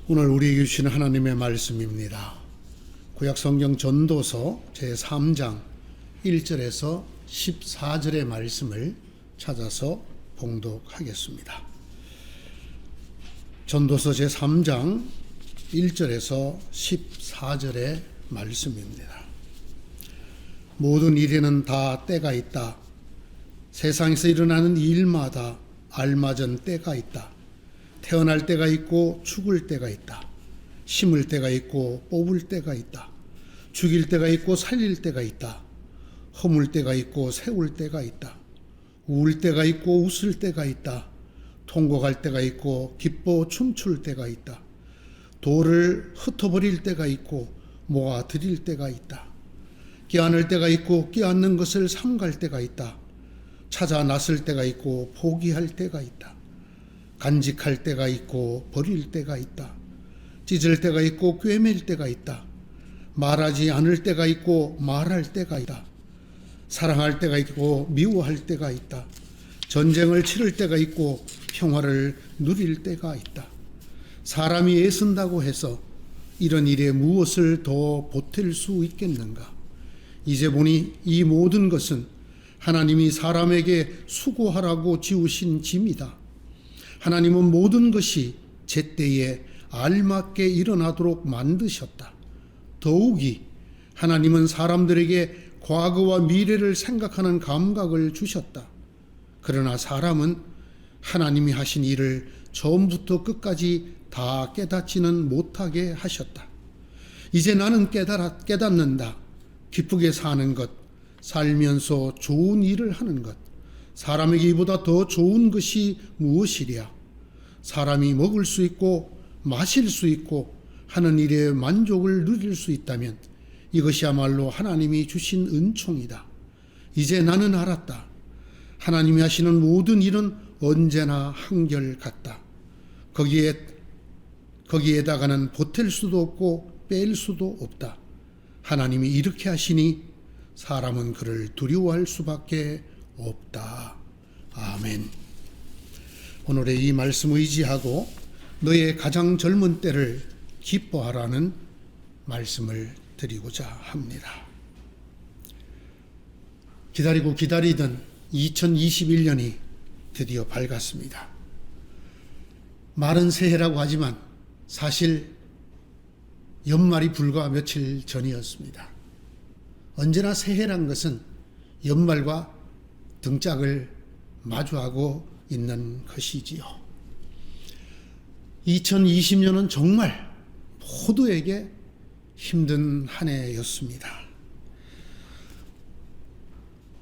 오늘 우리에게 주시는 하나님의 말씀입니다. 구약성경 전도서 제3장 1절에서 14절의 말씀을 찾아서 봉독하겠습니다. 전도서 제3장 1절에서 14절의 말씀입니다. 모든 일에는 다 때가 있다. 세상에서 일어나는 일마다 알맞은 때가 있다. 태어날 때가 있고 죽을 때가 있다. 심을 때가 있고 뽑을 때가 있다. 죽일 때가 있고 살릴 때가 있다. 허물 때가 있고 세울 때가 있다. 울 때가 있고 웃을 때가 있다. 통곡할 때가 있고 기뻐 춤출 때가 있다. 돌을 흩어버릴 때가 있고 모아 드릴 때가 있다. 끼안을 때가 있고 끼안는 것을 삼갈 때가 있다. 찾아 나설 때가 있고 포기할 때가 있다. 간직할 때가 있고 버릴 때가 있다. 찢을 때가 있고 꿰맬 때가 있다. 말하지 않을 때가 있고 말할 때가 있다. 사랑할 때가 있고 미워할 때가 있다. 전쟁을 치를 때가 있고 평화를 누릴 때가 있다. 사람이 애쓴다고 해서 이런 일에 무엇을 더 보탤 수 있겠는가? 이제 보니 이 모든 것은 하나님이 사람에게 수고하라고 지우신 짐이다. 하나님은 모든 것이 제때에 알맞게 일어나도록 만드셨다. 더욱이 하나님은 사람들에게 과거와 미래를 생각하는 감각을 주셨다. 그러나 사람은 하나님이 하신 일을 처음부터 끝까지 다 깨닫지는 못하게 하셨다. 이제 나는 깨닫는다. 기쁘게 사는 것, 살면서 좋은 일을 하는 것, 사람에게 이보다 더 좋은 것이 무엇이랴? 사람이 먹을 수 있고 마실 수 있고 하는 일에 만족을 누릴 수 있다면 이것이야말로 하나님이 주신 은총이다. 이제 나는 알았다. 하나님이 하시는 모든 일은 언제나 한결같다. 거기에다가는 보탤 수도 없고 뺄 수도 없다. 하나님이 이렇게 하시니 사람은 그를 두려워할 수밖에 없다. 아멘. 오늘의 이 말씀 의지하고 너의 가장 젊은 때를 기뻐하라는 말씀을 드리고자 합니다. 기다리고 기다리던 2021년이 드디어 밝았습니다. 말은 새해라고 하지만 사실 연말이 불과 며칠 전이었습니다. 언제나 새해란 것은 연말과 등짝을 마주하고 있는 것이지요. 2020년은 정말 모두에게 힘든 한 해였습니다.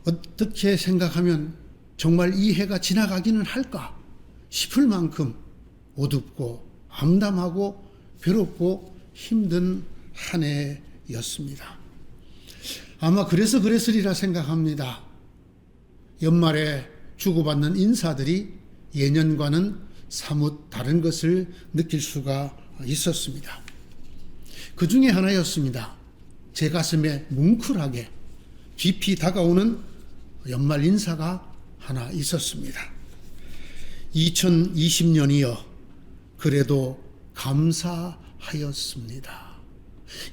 어떻게 생각하면 정말 이 해가 지나가기는 할까 싶을 만큼 어둡고 암담하고 괴롭고 힘든 한 해였습니다. 아마 그래서 그랬으리라 생각합니다. 연말에 주고받는 인사들이 예년과는 사뭇 다른 것을 느낄 수가 있었습니다. 그 중에 하나였습니다. 제 가슴에 뭉클하게 깊이 다가오는 연말 인사가 하나 있었습니다. 2020년이여 그래도 감사하였습니다.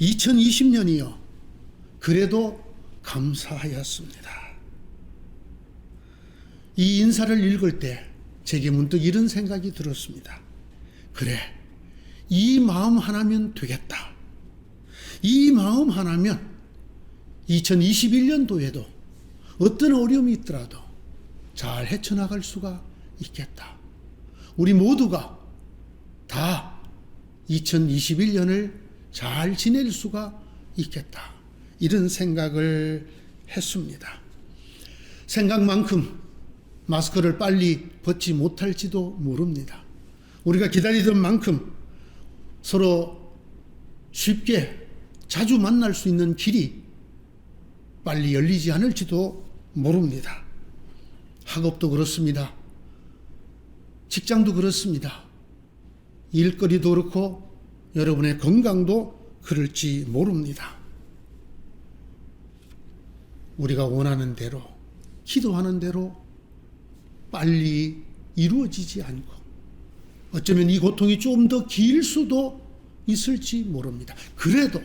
2020년이여 그래도 감사하였습니다. 이 인사를 읽을 때 제게 문득 이런 생각이 들었습니다. 그래, 이 마음 하나면 되겠다. 이 마음 하나면 2021년도에도 어떤 어려움이 있더라도 잘 헤쳐나갈 수가 있겠다. 우리 모두가 다 2021년을 잘 지낼 수가 있겠다. 이런 생각을 했습니다. 생각만큼 마스크를 빨리 벗지 못할지도 모릅니다. 우리가 기다리던 만큼 서로 쉽게 자주 만날 수 있는 길이 빨리 열리지 않을지도 모릅니다. 학업도 그렇습니다. 직장도 그렇습니다. 일거리도 그렇고 여러분의 건강도 그럴지 모릅니다. 우리가 원하는 대로, 기도하는 대로 빨리 이루어지지 않고 어쩌면 이 고통이 좀 더 길 수도 있을지 모릅니다. 그래도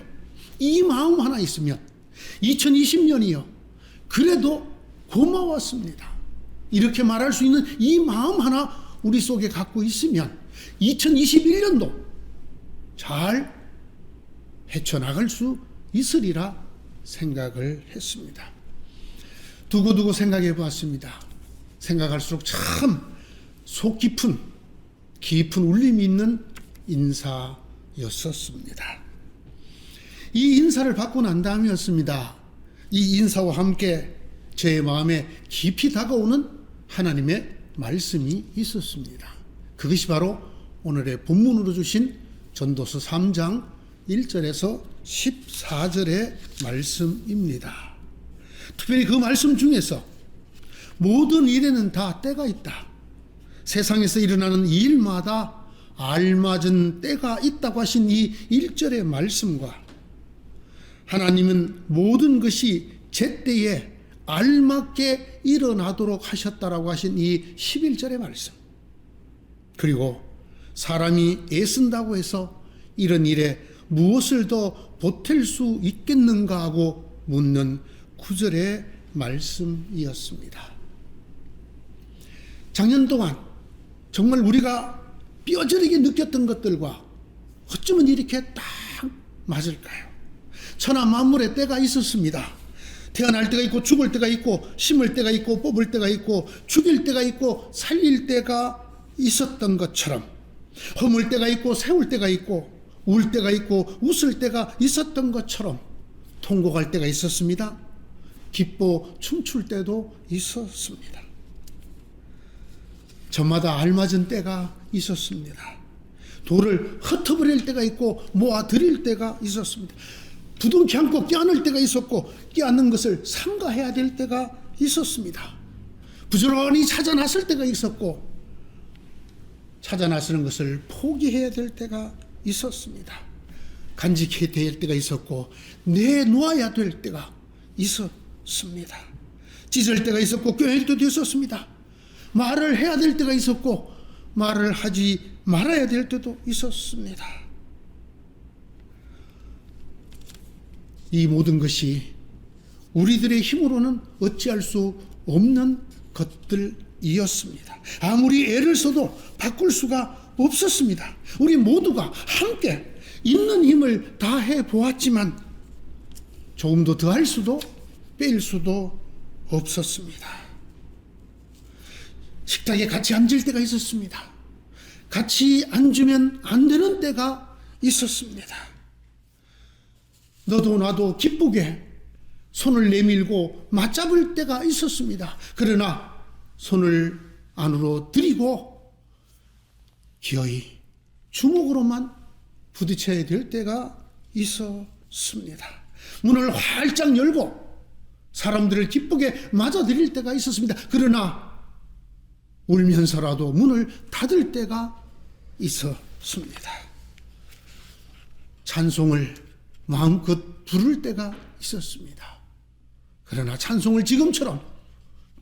이 마음 하나 있으면 2020년이요. 그래도 고마웠습니다. 이렇게 말할 수 있는 이 마음 하나 우리 속에 갖고 있으면 2021년도 잘 헤쳐나갈 수 있으리라 생각을 했습니다. 두고두고 생각해 보았습니다. 생각할수록 참 속 깊은 울림이 있는 인사였었습니다. 이 인사를 받고 난 다음이었습니다. 이 인사와 함께 제 마음에 깊이 다가오는 하나님의 말씀이 있었습니다. 그것이 바로 오늘의 본문으로 주신 전도서 3장 1절에서 14절의 말씀입니다. 특별히 그 말씀 중에서 모든 일에는 다 때가 있다. 세상에서 일어나는 일마다 알맞은 때가 있다고 하신 이 1절의 말씀과 하나님은 모든 것이 제때에 알맞게 일어나도록 하셨다라고 하신 이 11절의 말씀, 그리고 사람이 애쓴다고 해서 이런 일에 무엇을 더 보탤 수 있겠는가 하고 묻는 9절의 말씀이었습니다. 작년 동안 정말 우리가 뼈저리게 느꼈던 것들과 어쩌면 이렇게 딱 맞을까요? 천하 만물의 때가 있었습니다. 태어날 때가 있고 죽을 때가 있고 심을 때가 있고 뽑을 때가 있고 죽일 때가 있고 살릴 때가 있었던 것처럼 허물 때가 있고 세울 때가 있고 울 때가 있고 웃을 때가 있었던 것처럼 통곡할 때가 있었습니다. 기뻐 춤출 때도 있었습니다. 저마다 알맞은 때가 있었습니다. 돌을 흩어버릴 때가 있고 모아드릴 때가 있었습니다. 부둥켜 안고 껴안을 때가 있었고 껴안는 것을 삼가해야 될 때가 있었습니다. 부지런히 찾아 나설 때가 있었고 찾아 나서는 것을 포기해야 될 때가 있었습니다. 간직해야 될 때가 있었고 내놓아야 될 때가 있었습니다. 찢을 때가 있었고 꿰낼 때도 있었습니다. 말을 해야 될 때가 있었고 말을 하지 말아야 될 때도 있었습니다. 이 모든 것이 우리들의 힘으로는 어찌할 수 없는 것들이었습니다. 아무리 애를 써도 바꿀 수가 없었습니다. 우리 모두가 함께 있는 힘을 다해 보았지만 조금 더 할 수도 뺄 수도 없었습니다. 식탁에 같이 앉을 때가 있었습니다. 같이 앉으면 안 되는 때가 있었습니다. 너도 나도 기쁘게 손을 내밀고 맞잡을 때가 있었습니다. 그러나 손을 안으로 들이고 기어이 주먹으로만 부딪혀야 될 때가 있었습니다. 문을 활짝 열고 사람들을 기쁘게 맞아들일 때가 있었습니다. 그러나 울면서라도 문을 닫을 때가 있었습니다. 찬송을 마음껏 부를 때가 있었습니다. 그러나 찬송을 지금처럼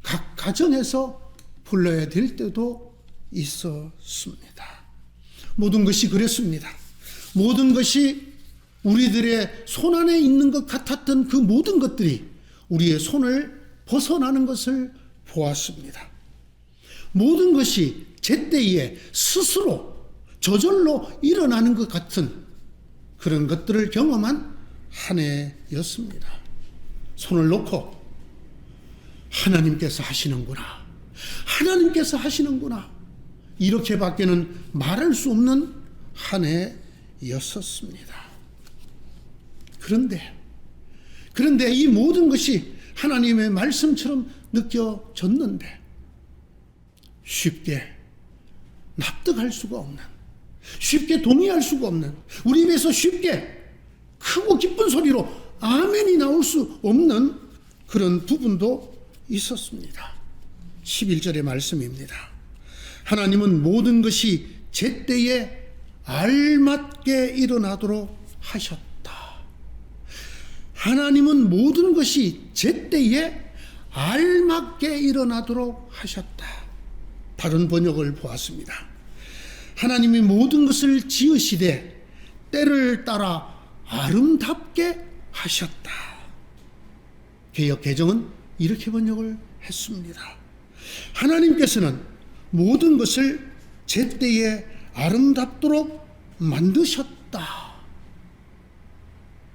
각 가정에서 불러야 될 때도 있었습니다. 모든 것이 그랬습니다. 모든 것이 우리들의 손 안에 있는 것 같았던 그 모든 것들이 우리의 손을 벗어나는 것을 보았습니다. 모든 것이 제때에 스스로 저절로 일어나는 것 같은 그런 것들을 경험한 한 해였습니다. 손을 놓고 하나님께서 하시는구나. 하나님께서 하시는구나. 이렇게밖에는 말할 수 없는 한 해였었습니다. 그런데 이 모든 것이 하나님의 말씀처럼 느껴졌는데 쉽게 납득할 수가 없는, 쉽게 동의할 수가 없는, 우리 입에서 쉽게 크고 기쁜 소리로 아멘이 나올 수 없는 그런 부분도 있었습니다. 11절의 말씀입니다. 하나님은 모든 것이 제때에 알맞게 일어나도록 하셨다. 하나님은 모든 것이 제때에 알맞게 일어나도록 하셨다. 다른 번역을 보았습니다. 하나님이 모든 것을 지으시되 때를 따라 아름답게 하셨다. 개역 개정은 이렇게 번역을 했습니다. 하나님께서는 모든 것을 제때에 아름답도록 만드셨다.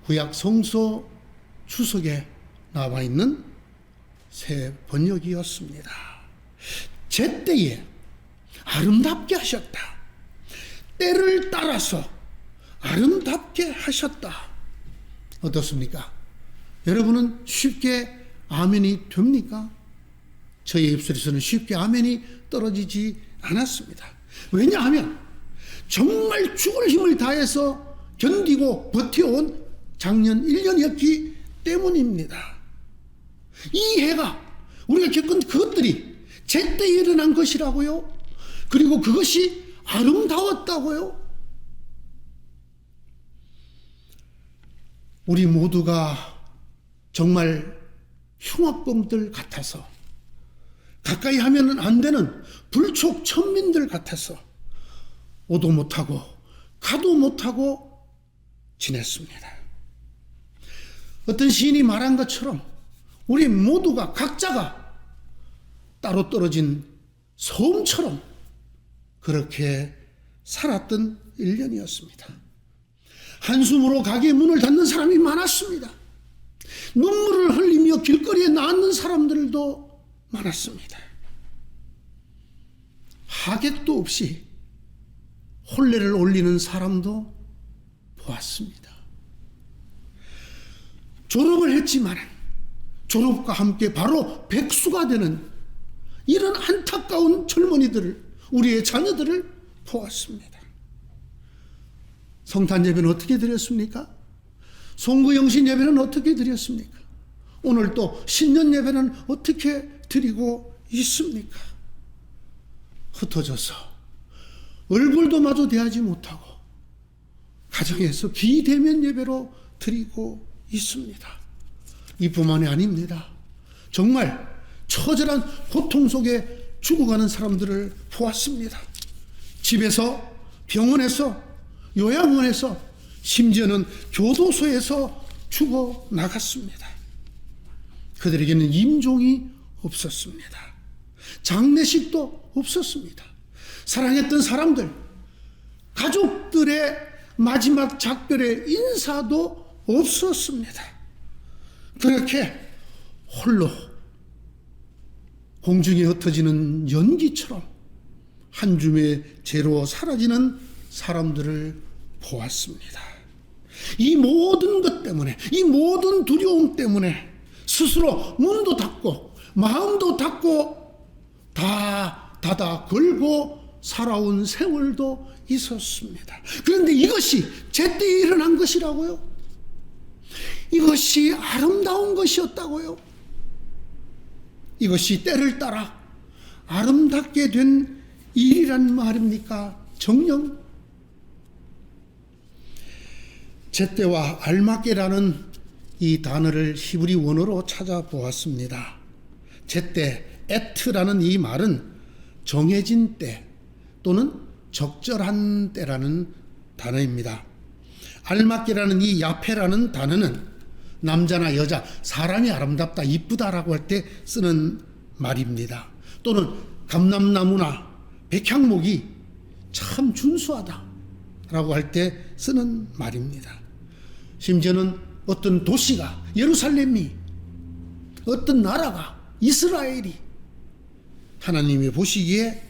구약 성서 주석에 나와 있는 새 번역이었습니다. 제때에 아름답게 하셨다. 때를 따라서 아름답게 하셨다. 어떻습니까? 여러분은 쉽게 아멘이 됩니까? 저의 입술에서는 쉽게 아멘이 떨어지지 않았습니다. 왜냐하면 정말 죽을 힘을 다해서 견디고 버텨온 작년 1년이었기 때문입니다. 이 해가 우리가 겪은 그것들이 제때 일어난 것이라고요. 그리고 그것이 아름다웠다고요. 우리 모두가 정말 흉악범들 같아서, 가까이 하면 안 되는 불촉 천민들 같아서 오도 못하고 가도 못하고 지냈습니다. 어떤 시인이 말한 것처럼 우리 모두가 각자가 따로 떨어진 섬처럼 그렇게 살았던 1년이었습니다. 한숨으로 가게의 문을 닫는 사람이 많았습니다. 눈물을 흘리며 길거리에 나앉는 사람들도 많았습니다. 하객도 없이 혼례를 올리는 사람도 보았습니다. 졸업을 했지만 졸업과 함께 바로 백수가 되는 이런 안타까운 젊은이들을, 우리의 자녀들을 보았습니다. 성탄 예배는 어떻게 드렸습니까? 송구영신 예배는 어떻게 드렸습니까? 오늘 또 신년 예배는 어떻게 드리고 있습니까? 흩어져서 얼굴도 마주 대하지 못하고 가정에서 비대면 예배로 드리고 있습니다. 이뿐만이 아닙니다. 정말 처절한 고통 속에 죽어가는 사람들을 보았습니다. 집에서, 병원에서, 요양원에서, 심지어는 교도소에서 죽어 나갔습니다. 그들에게는 임종이 없었습니다. 장례식도 없었습니다. 사랑했던 사람들, 가족들의 마지막 작별의 인사도 없었습니다. 그렇게 홀로 공중에 흩어지는 연기처럼 한 줌의 재로 사라지는 사람들을 보았습니다. 이 모든 것 때문에, 이 모든 두려움 때문에 스스로 문도 닫고 마음도 닫고 다 닫아 걸고 살아온 세월도 있었습니다. 그런데 이것이 제때 일어난 것이라고요? 이것이 아름다운 것이었다고요? 이것이 때를 따라 아름답게 된 일이란 말입니까? 정녕? 제때와 알맞게라는 이 단어를 히브리 원어로 찾아보았습니다. 제때, 에트라는 이 말은 정해진 때 또는 적절한 때라는 단어입니다. 알맞게라는 이 야페라는 단어는 남자나 여자, 사람이 아름답다, 이쁘다라고 할 때 쓰는 말입니다. 또는 감람나무나 백향목이 참 준수하다라고 할 때 쓰는 말입니다. 심지어는 어떤 도시가, 예루살렘이, 어떤 나라가, 이스라엘이 하나님이 보시기에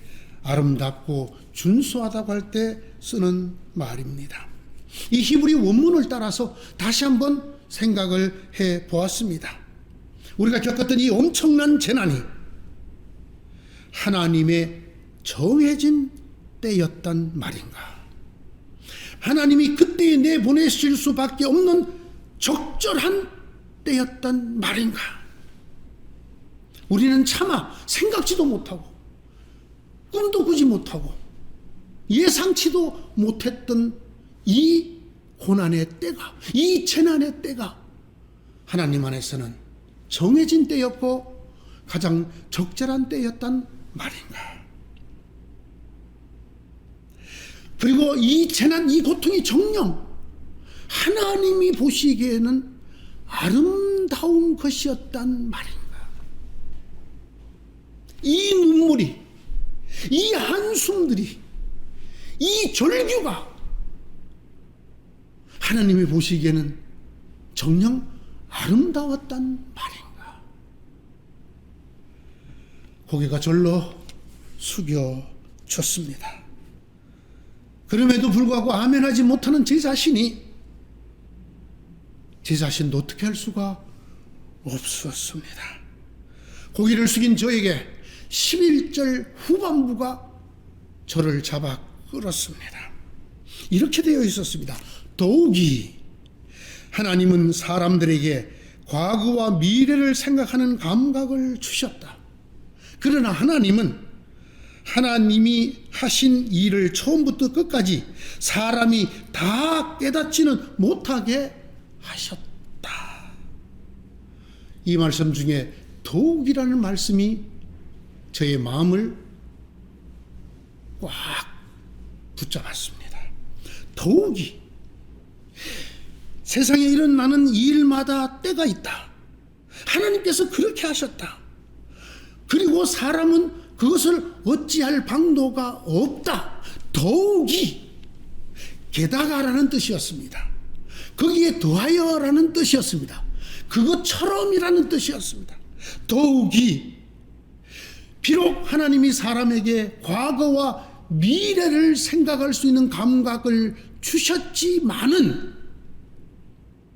아름답고 준수하다고 할 때 쓰는 말입니다. 이 히브리 원문을 따라서 다시 한번 생각을 해 보았습니다. 우리가 겪었던 이 엄청난 재난이 하나님의 정해진 때였단 말인가? 하나님이 그때에 내보내실 수밖에 없는 적절한 때였단 말인가? 우리는 차마 생각지도 못하고 꿈도 꾸지 못하고 예상치도 못했던 이 고난의 때가, 이 재난의 때가 하나님 안에서는 정해진 때였고 가장 적절한 때였단 말인가? 그리고 이 재난, 이 고통이 정녕 하나님이 보시기에는 아름다운 것이었단 말인가. 이 눈물이, 이 한숨들이, 이 절규가 하나님이 보시기에는 정녕 아름다웠단 말인가. 고개가 절로 숙여졌습니다. 그럼에도 불구하고 아멘하지 못하는 제 자신도 어떻게 할 수가 없었습니다. 고개를 숙인 저에게 11절 후반부가 저를 잡아 끌었습니다. 이렇게 되어 있었습니다. 더욱이 하나님은 사람들에게 과거와 미래를 생각하는 감각을 주셨다. 그러나 하나님은 하나님이 하신 일을 처음부터 끝까지 사람이 다 깨닫지는 못하게 하셨다. 이 말씀 중에 더욱이라는 말씀이 저의 마음을 꽉 붙잡았습니다. 더욱이 세상에 일어나는 일마다 때가 있다. 하나님께서 그렇게 하셨다. 그리고 사람은 그것을 어찌할 방도가 없다. 더욱이 게다가라는 뜻이었습니다. 거기에 더하여라는 뜻이었습니다. 그것처럼이라는 뜻이었습니다. 더욱이 비록 하나님이 사람에게 과거와 미래를 생각할 수 있는 감각을 주셨지만은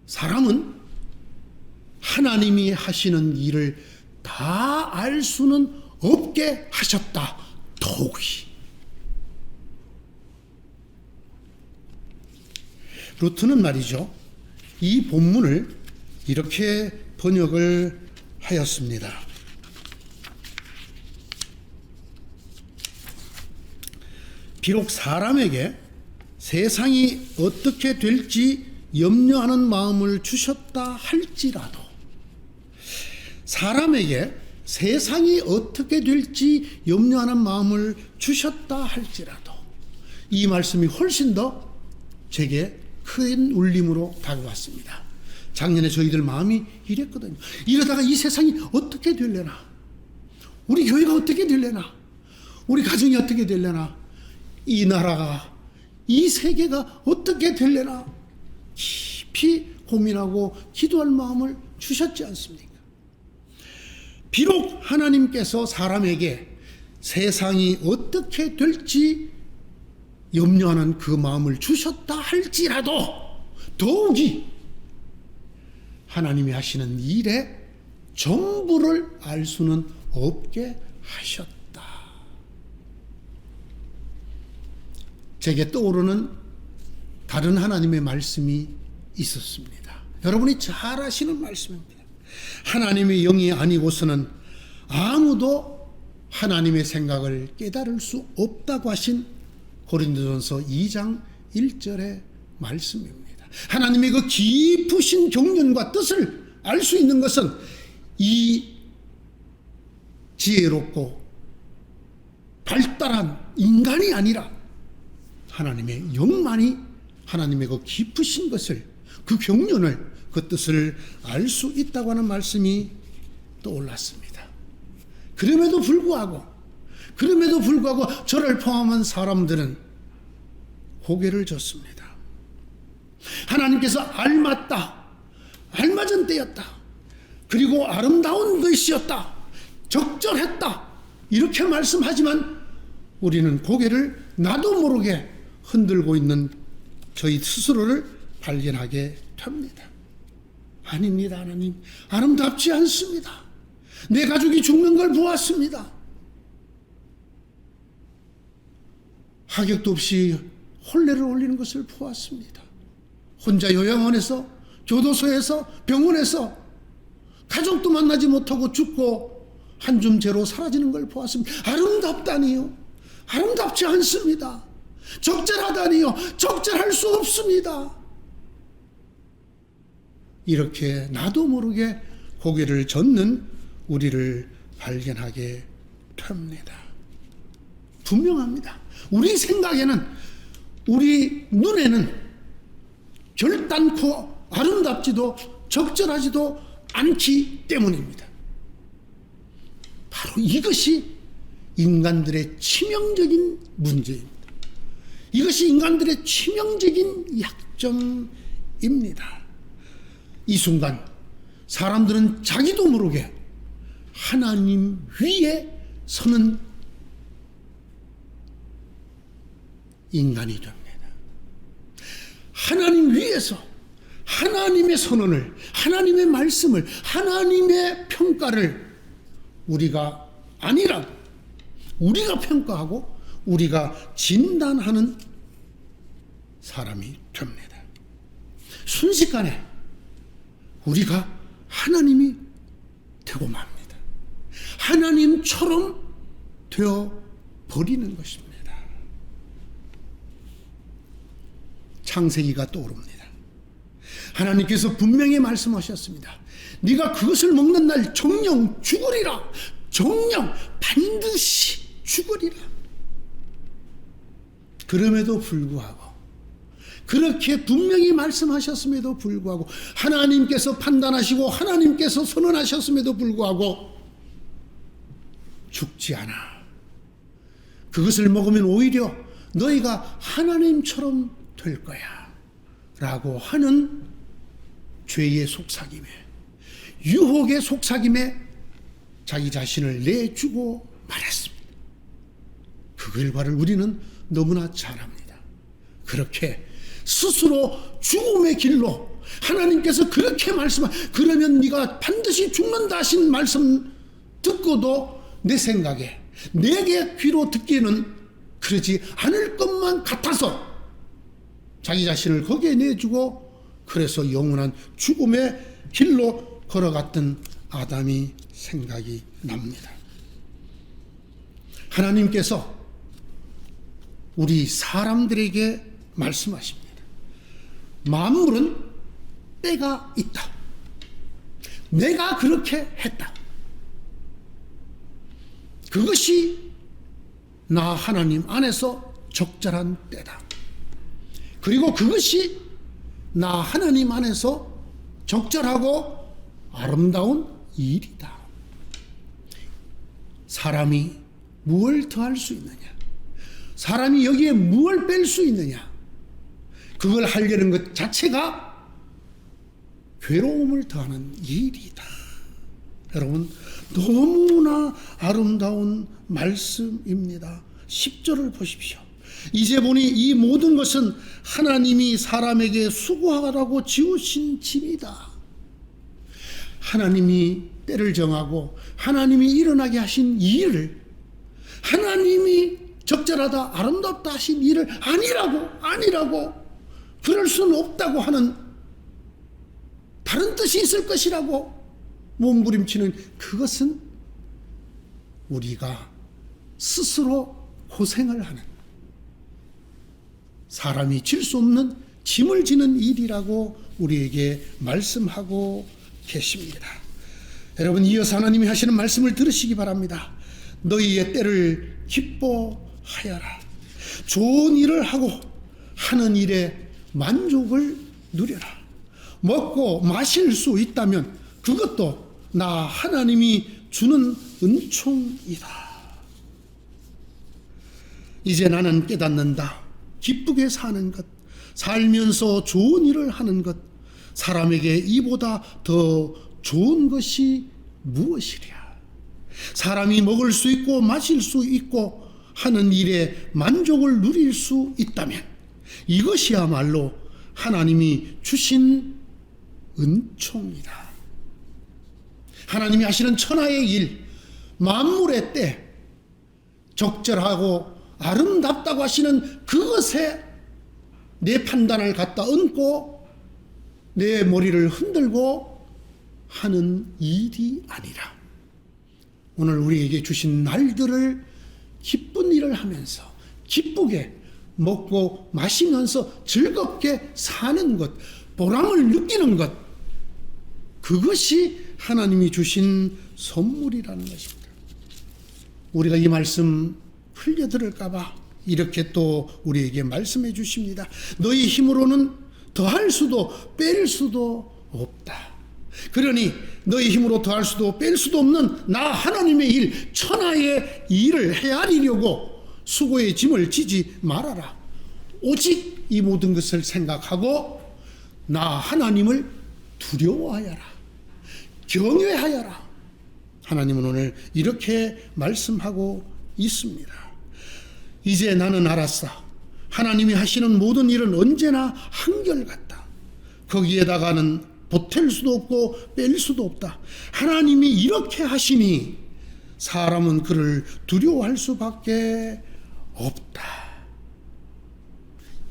사람은 하나님이 하시는 일을 다 알 수는 없게 하셨다. 더욱이. 루트는 말이죠, 이 본문을 이렇게 번역을 하였습니다. 비록 사람에게 세상이 어떻게 될지 염려하는 마음을 주셨다 할지라도, 사람에게 세상이 어떻게 될지 염려하는 마음을 주셨다 할지라도, 이 말씀이 훨씬 더 제게 큰 울림으로 다가왔습니다. 작년에 저희들 마음이 이랬거든요. 이러다가 이 세상이 어떻게 되려나, 우리 교회가 어떻게 되려나, 우리 가정이 어떻게 되려나, 이 나라가, 이 세계가 어떻게 되려나 깊이 고민하고 기도할 마음을 주셨지 않습니까? 비록 하나님께서 사람에게 세상이 어떻게 될지 염려하는 그 마음을 주셨다 할지라도 더욱이 하나님이 하시는 일의 전부를 알 수는 없게 하셨다. 제게 떠오르는 다른 하나님의 말씀이 있었습니다. 여러분이 잘 아시는 말씀입니다. 하나님의 영이 아니고서는 아무도 하나님의 생각을 깨달을 수 없다고 하신 고린도전서 2장 1절의 말씀입니다. 하나님의 그 깊으신 경륜과 뜻을 알 수 있는 것은 이 지혜롭고 발달한 인간이 아니라 하나님의 영만이 하나님의 그 깊으신 것을, 그 경륜을, 그 뜻을 알 수 있다고 하는 말씀이 떠올랐습니다. 그럼에도 불구하고 저를 포함한 사람들은 고개를 졌습니다. 하나님께서 알맞은 때였다, 그리고 아름다운 것이었다, 적절했다, 이렇게 말씀하지만 우리는 고개를 나도 모르게 흔들고 있는 저희 스스로를 발견하게 됩니다. 아닙니다. 하나님, 아름답지 않습니다. 내 가족이 죽는 걸 보았습니다. 하격도 없이 혼례를 올리는 것을 보았습니다. 혼자 요양원에서, 교도소에서, 병원에서 가족도 만나지 못하고 죽고 한줌 재로 사라지는 걸 보았습니다. 아름답다니요? 아름답지 않습니다. 적절하다니요? 적절할 수 없습니다. 이렇게 나도 모르게 고개를 젓는 우리를 발견하게 됩니다. 분명합니다. 우리 생각에는 우리 눈에는 결단코 아름답지도 적절하지도 않기 때문입니다. 바로 이것이 인간들의 치명적인 문제입니다. 이것이 인간들의 치명적인 약점입니다. 이 순간 사람들은 자기도 모르게 하나님 위에 서는 인간이 됩니다. 하나님 위에서 하나님의 선언을, 하나님의 말씀을, 하나님의 평가를 우리가 아니라고, 우리가 평가하고 우리가 진단하는 사람이 됩니다. 순식간에 우리가 하나님이 되고 맙니다. 하나님처럼 되어 버리는 것입니다. 창세기가 떠오릅니다. 하나님께서 분명히 말씀하셨습니다. 네가 그것을 먹는 날 정령 죽으리라. 정령 반드시 죽으리라. 그럼에도 불구하고, 그렇게 분명히 말씀하셨음에도 불구하고, 하나님께서 판단하시고 하나님께서 선언하셨음에도 불구하고 죽지 않아. 그것을 먹으면 오히려 너희가 하나님처럼 될 거야 라고 하는 죄의 속삭임에, 유혹의 속삭임에 자기 자신을 내주고 말았습니다. 그 결과를 우리는 너무나 잘 압니다. 그렇게 스스로 죽음의 길로, 하나님께서 그렇게 그러면 네가 반드시 죽는다 하신 말씀 듣고도 내 생각에, 내게 귀로 듣기는 그러지 않을 것만 같아서 자기 자신을 거기에 내주고, 그래서 영원한 죽음의 길로 걸어갔던 아담이 생각이 납니다. 하나님께서 우리 사람들에게 말씀하십니다. 만물은 때가 있다. 내가 그렇게 했다. 그것이 나 하나님 안에서 적절한 때다. 그리고 그것이 나 하나님 안에서 적절하고 아름다운 일이다. 사람이 무엇을 더할 수 있느냐? 사람이 여기에 무엇을 뺄 수 있느냐? 그걸 하려는 것 자체가 괴로움을 더하는 일이다. 여러분, 너무나 아름다운 말씀입니다. 10절을 보십시오. 이제 보니 이 모든 것은 하나님이 사람에게 수고하라고 지으신 짐이다. 하나님이 때를 정하고 하나님이 일어나게 하신 이 일을, 하나님이 적절하다 아름답다 하신 일을 아니라고 그럴 수는 없다고 하는 다른 뜻이 있을 것이라고 몸부림치는, 그것은 우리가 스스로 고생을 하는, 사람이 질 수 없는 짐을 지는 일이라고 우리에게 말씀하고 계십니다. 여러분, 이어서 하나님이 하시는 말씀을 들으시기 바랍니다. 너희의 때를 기뻐하여라. 좋은 일을 하고 하는 일에 만족을 누려라. 먹고 마실 수 있다면 그것도 나 하나님이 주는 은총이다. 이제 나는 깨닫는다. 기쁘게 사는 것, 살면서 좋은 일을 하는 것, 사람에게 이보다 더 좋은 것이 무엇이랴. 사람이 먹을 수 있고 마실 수 있고 하는 일에 만족을 누릴 수 있다면 이것이야말로 하나님이 주신 은총이다. 하나님이 하시는 천하의 일, 만물의 때, 적절하고 아름답다고 하시는 그것에 내 판단을 갖다 얹고 내 머리를 흔들고 하는 일이 아니라, 오늘 우리에게 주신 날들을 기쁜 일을 하면서 기쁘게 먹고 마시면서 즐겁게 사는 것, 보람을 느끼는 것, 그것이 하나님이 주신 선물이라는 것입니다. 우리가 이 말씀 흘려들을까봐 이렇게 또 우리에게 말씀해 주십니다. 너희 힘으로는 더할 수도 뺄 수도 없다. 그러니 너희 힘으로 더할 수도 뺄 수도 없는 나 하나님의 일, 천하의 일을 헤아리려고 수고의 짐을 지지 말아라. 오직 이 모든 것을 생각하고 나 하나님을 두려워하여라. 경외하여라. 하나님은 오늘 이렇게 말씀하고 있습니다. 이제 나는 알았어. 하나님이 하시는 모든 일은 언제나 한결같다. 거기에다가는 보탤 수도 없고 뺄 수도 없다. 하나님이 이렇게 하시니 사람은 그를 두려워할 수밖에 없다.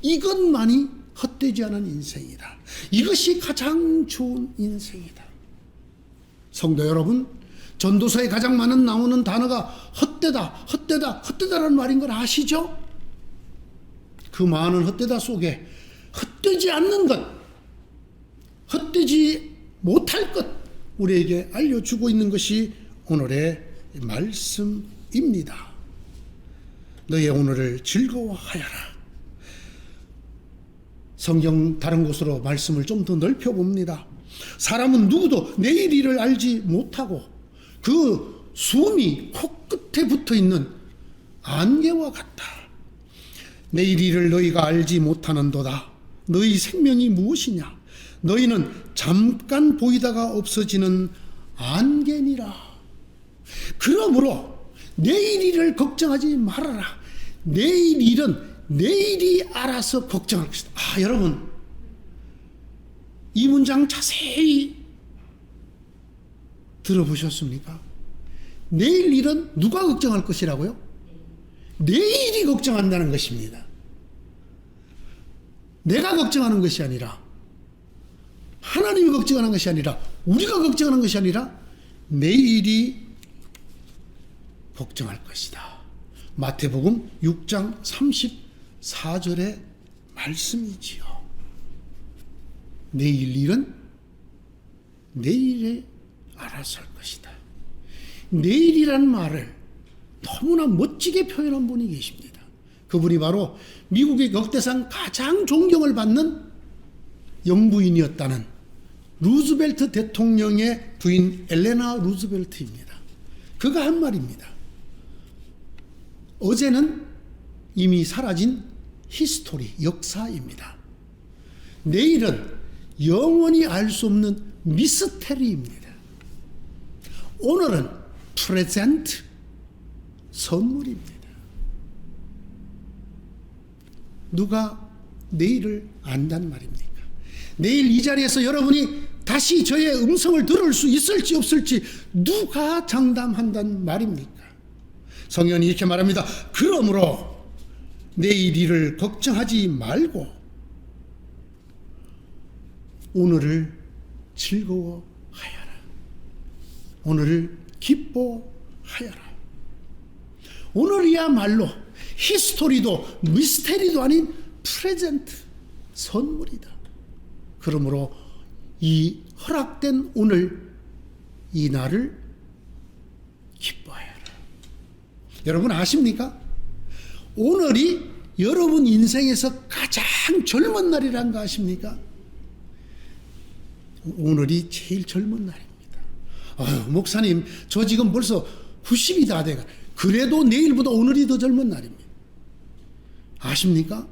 이것만이 헛되지 않은 인생이다. 이것이 가장 좋은 인생이다. 성도 여러분, 전도서에 가장 많은 나오는 단어가 헛되다, 헛되다, 헛되다라는 말인 걸 아시죠? 그 많은 헛되다 속에 헛되지 않는 것, 헛되지 못할 것 우리에게 알려주고 있는 것이 오늘의 말씀입니다. 너의 오늘을 즐거워하여라. 성경 다른 곳으로 말씀을 좀 더 넓혀봅니다. 사람은 누구도 내일 일을 알지 못하고 그 숨이 코끝에 붙어있는 안개와 같다. 내일 일을 너희가 알지 못하는도다. 너희 생명이 무엇이냐? 너희는 잠깐 보이다가 없어지는 안개니라. 그러므로 내일 일을 걱정하지 말아라. 내일 일은 내일이 알아서 걱정할 것이다. 여러분, 이 문장 자세히 들어보셨습니까? 내일 일은 누가 걱정할 것이라고요? 내일이 걱정한다는 것입니다. 내가 걱정하는 것이 아니라, 하나님이 걱정하는 것이 아니라, 우리가 걱정하는 것이 아니라 내일이 걱정할 것이다. 마태복음 6장 34절의 말씀이지요. 내일 일은 내일에 알아서 할 것이다. 내일이란 말을 너무나 멋지게 표현한 분이 계십니다. 그분이 바로 미국의 역대상 가장 존경을 받는 영부인이었다는 루즈벨트 대통령의 부인 엘레나 루즈벨트입니다. 그가 한 말입니다. 어제는 이미 사라진 히스토리, 역사입니다. 내일은 영원히 알 수 없는 미스테리입니다. 오늘은 프레젠트, 선물입니다. 누가 내일을 안단 말입니까? 내일 이 자리에서 여러분이 다시 저의 음성을 들을 수 있을지 없을지 누가 장담한단 말입니까? 성경이 이렇게 말합니다. 그러므로 내일 일을 걱정하지 말고 오늘을 즐거워하여라. 오늘을 기뻐하여라. 오늘이야말로 히스토리도 미스테리도 아닌 프레젠트, 선물이다. 그러므로 이 허락된 오늘, 이 날을 기뻐하여라. 여러분 아십니까? 오늘이 여러분 인생에서 가장 젊은 날이란 거 아십니까? 오늘이 제일 젊은 날입니다. 목사님, 저 지금 벌써 90이 다 돼가. 그래도 내일보다 오늘이 더 젊은 날입니다. 아십니까?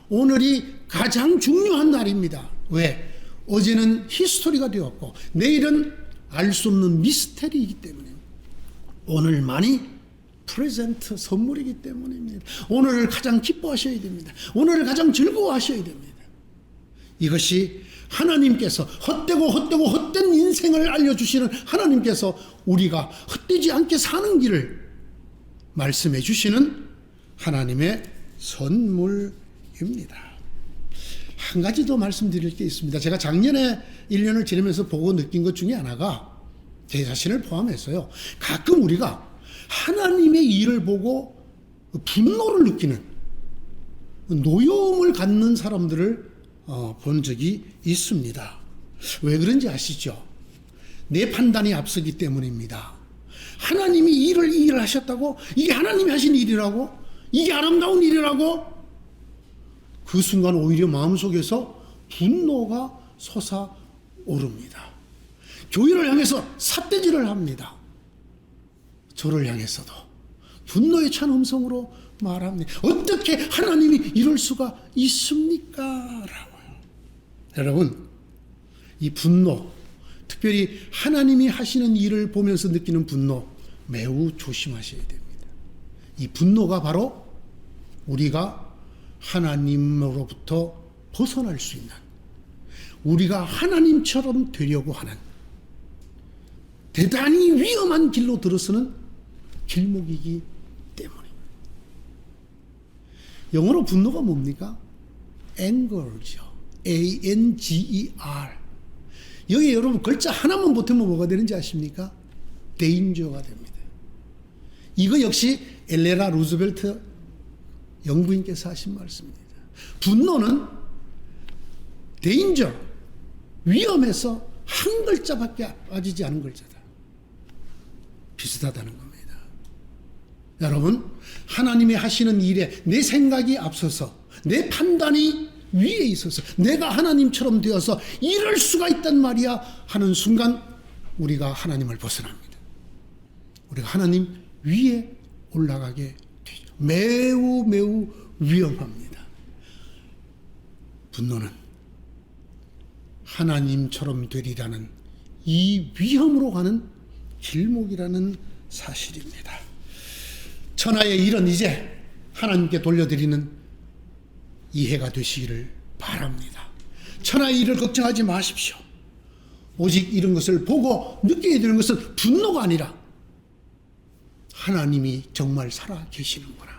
오늘이 가장 중요한 날입니다. 왜? 어제는 히스토리가 되었고 내일은 알 수 없는 미스테리이기 때문에, 오늘만이 프레젠트, 선물이기 때문입니다. 오늘을 가장 기뻐하셔야 됩니다. 오늘을 가장 즐거워하셔야 됩니다. 이것이 하나님께서 헛된 인생을 알려주시는 하나님께서 우리가 헛되지 않게 사는 길을 말씀해 주시는 하나님의 선물입니다. 한 가지 더 말씀드릴 게 있습니다. 제가 작년에 1년을 지내면서 보고 느낀 것 중에 하나가, 제 자신을 포함해서요, 가끔 우리가 하나님의 일을 보고 분노를 느끼는, 노여움을 갖는 사람들을 본 적이 있습니다. 왜 그런지 아시죠? 내 판단이 앞서기 때문입니다. 하나님이 일을 하셨다고, 이게 하나님이 하신 일이라고 이게 아름다운 일이라고? 그 순간 오히려 마음속에서 분노가 솟아오릅니다. 교회를 향해서 삿대질을 합니다. 저를 향해서도 분노에 찬 음성으로 말합니다. 어떻게 하나님이 이럴 수가 있습니까? 라고요. 여러분, 이 분노, 특별히 하나님이 하시는 일을 보면서 느끼는 분노 매우 조심하셔야 됩니다. 이 분노가 바로 우리가 하나님으로부터 벗어날 수 있는, 우리가 하나님처럼 되려고 하는 대단히 위험한 길로 들어서는 길목이기 때문입니다. 영어로 분노가 뭡니까? anger죠. A-N-G-E-R. 여기 여러분 글자 하나만 보태면 뭐가 되는지 아십니까? danger가 됩니다. 이거 역시 엘레나 루즈벨트 영부인께서 하신 말씀입니다. 분노는 danger, 위험에서 한 글자밖에 빠지지 않은 글자다. 비슷하다는 겁니다. 여러분, 하나님이 하시는 일에 내 생각이 앞서서, 내 판단이 위에 있어서 내가 하나님처럼 되어서 이럴 수가 있단 말이야 하는 순간 우리가 하나님을 벗어납니다. 우리가 하나님 위에 올라가게 되죠. 매우 매우 위험합니다. 분노는 하나님처럼 되리라는 이 위험으로 가는 길목이라는 사실입니다. 천하의 일은 이제 하나님께 돌려드리는 이해가 되시기를 바랍니다. 천하의 일을 걱정하지 마십시오. 오직 이런 것을 보고 느끼게 되는 것은 분노가 아니라 하나님이 정말 살아 계시는구나,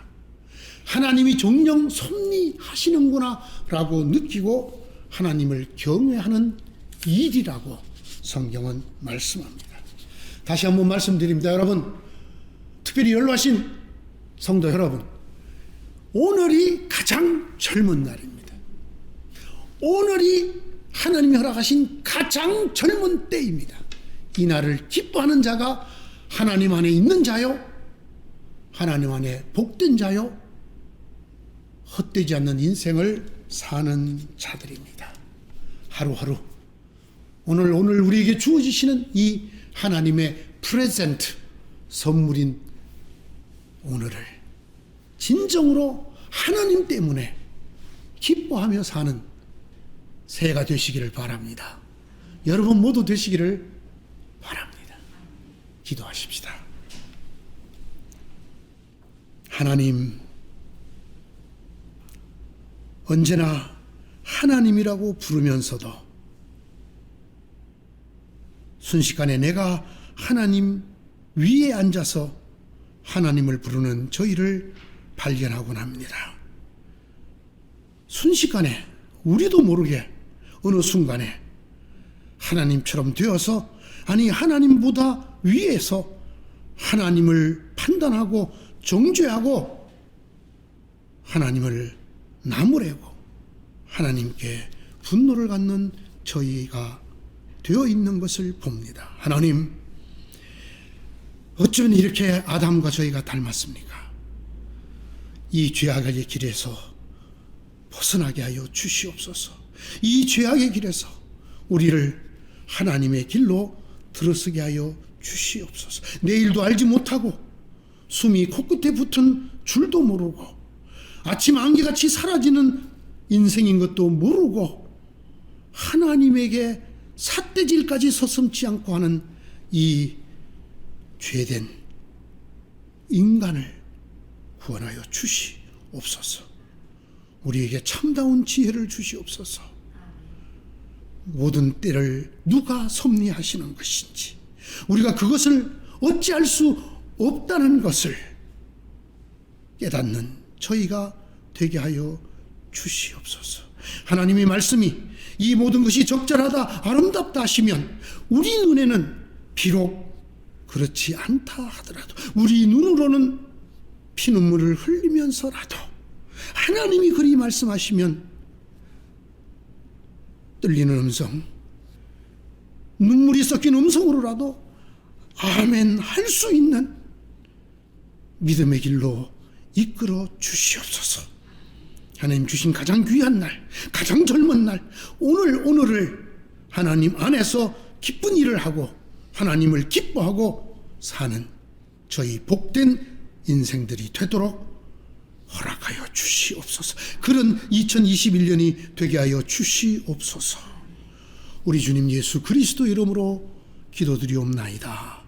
하나님이 정령 섭리하시는구나 라고 느끼고 하나님을 경외하는 일이라고 성경은 말씀합니다. 다시 한번 말씀드립니다. 여러분, 특별히 연로하신 성도 여러분, 오늘이 가장 젊은 날입니다. 오늘이 하나님이 허락하신 가장 젊은 때입니다. 이 날을 기뻐하는 자가 하나님 안에 있는 자요, 하나님 안에 복된 자요, 헛되지 않는 인생을 사는 자들입니다. 하루하루 오늘 우리에게 주어지시는 이 하나님의 프레젠트, 선물인 오늘을 진정으로 하나님 때문에 기뻐하며 사는 새해가 되시기를 바랍니다. 여러분 모두 되시기를 바랍니다. 기도하십시다. 하나님, 언제나 하나님이라고 부르면서도 순식간에 내가 하나님 위에 앉아서 하나님을 부르는 저희를 발견하곤 합니다. 순식간에 우리도 모르게 어느 순간에 하나님처럼 되어서, 아니 하나님보다 위에서 하나님을 판단하고 정죄하고 하나님을 나무래고 하나님께 분노를 갖는 저희가 되어 있는 것을 봅니다. 하나님, 어쩌면 이렇게 아담과 저희가 닮았습니까? 이 죄악의 길에서 벗어나게 하여 주시옵소서. 이 죄악의 길에서 우리를 하나님의 길로 들어서게 하여 주시옵소서. 내일도 알지 못하고 숨이 코끝에 붙은 줄도 모르고 아침 안개같이 사라지는 인생인 것도 모르고 하나님에게 삿대질까지 서슴지 않고 하는 이 죄된 인간을 구원하여 주시옵소서. 우리에게 참다운 지혜를 주시옵소서. 모든 때를 누가 섭리하시는 것인지, 우리가 그것을 어찌할 수 없다는 것을 깨닫는 저희가 되게 하여 주시옵소서. 하나님의 말씀이 이 모든 것이 적절하다, 아름답다 하시면 우리 눈에는 비록 그렇지 않다 하더라도, 우리 눈으로는 피눈물을 흘리면서라도 하나님이 그리 말씀하시면 떨리는 음성, 눈물이 섞인 음성으로라도 아멘 할 수 있는 믿음의 길로 이끌어 주시옵소서. 하나님 주신 가장 귀한 날, 가장 젊은 날, 오늘을 하나님 안에서 기쁜 일을 하고 하나님을 기뻐하고 사는 저희 복된 인생들이 되도록 허락하여 주시옵소서. 그런 2021년이 되게 하여 주시옵소서. 우리 주님 예수 그리스도 이름으로 기도드리옵나이다.